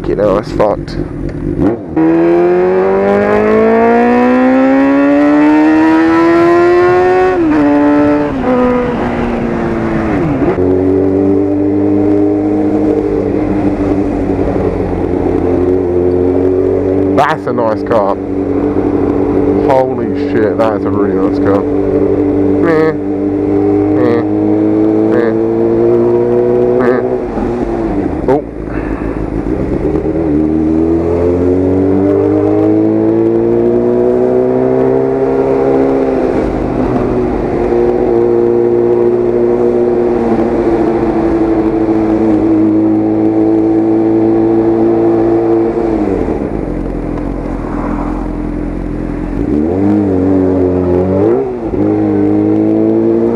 Fucking hell, that's fucked. That's a nice car. Holy shit, that is a really nice car. Meh. Meh. Meh. Meh. Oh.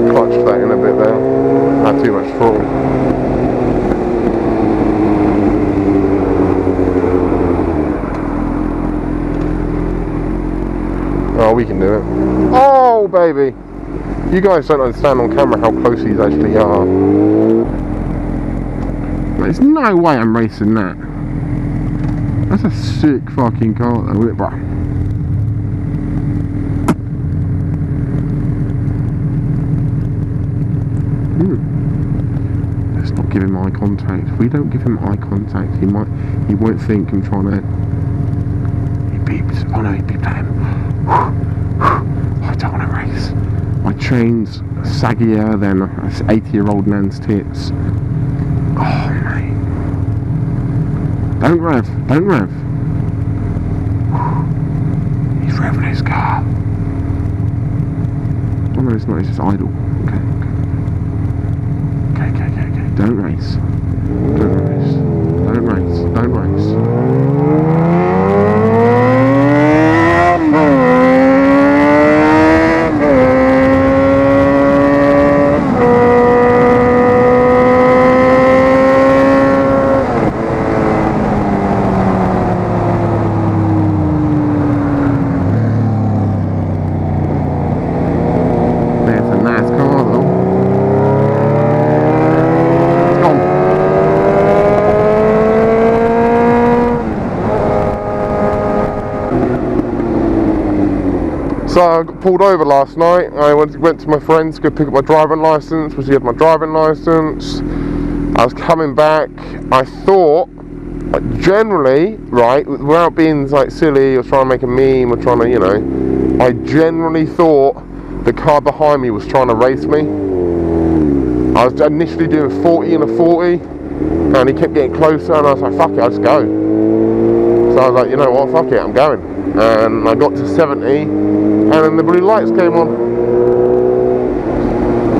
Clutched that in a bit there. Had too much throttle. Oh, we can do it. Oh, baby! You guys don't understand on camera how close these actually are. There's no way I'm racing that. That's a sick fucking car though, isn't it, bro? Let's not give him eye contact. If we don't give him eye contact, he won't think I'm trying to. He beeped. Oh no, he beeped at him. I don't want to race. My chain's saggier than an 80-year-old Nan's tits. Oh mate. Don't rev. Don't rev. He's revving his car. Oh no, it's not. It's just idle. Okay. Don't race. Don't race. Don't race. Don't race. There's a nice car though. So I got pulled over last night. I went to my friend's to go pick up my driving licence, because he had my driving licence. I was coming back. I thought, generally, right, without being like silly or trying to make a meme or trying to, you know, I generally thought the car behind me was trying to race me. I was initially doing 40 and a 40, and he kept getting closer, and I was like, fuck it, I'll just go. So I was like, you know what, fuck it, I'm going. And I got to 70, and then the blue lights came on.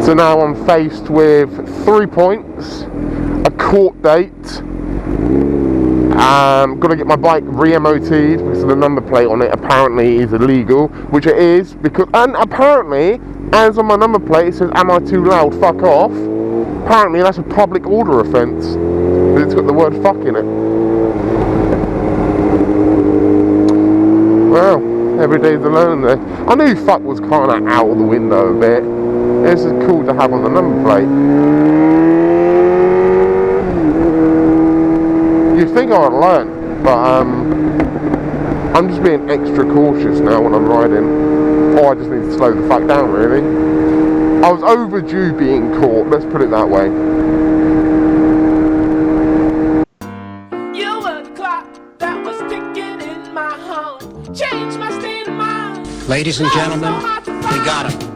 So now I'm faced with 3 points, a court date. Got to get my bike re-MOT'd because the number plate on it apparently is illegal, which it is, because, and apparently, as on my number plate it says, am I too loud, fuck off. Apparently that's a public order offence, because it's got the word fuck in it. Well, every day's a learning day. I knew fuck was kind of out of the window a bit. This is cool to have on the number plate. You'd think I would learn, but I'm just being extra cautious now when I'm riding. Or I just need to slow the fuck down, really. I was overdue being caught, let's put it that way. You were the clock that was ticking in my home. Changed my state of mind. Ladies and gentlemen, we got him.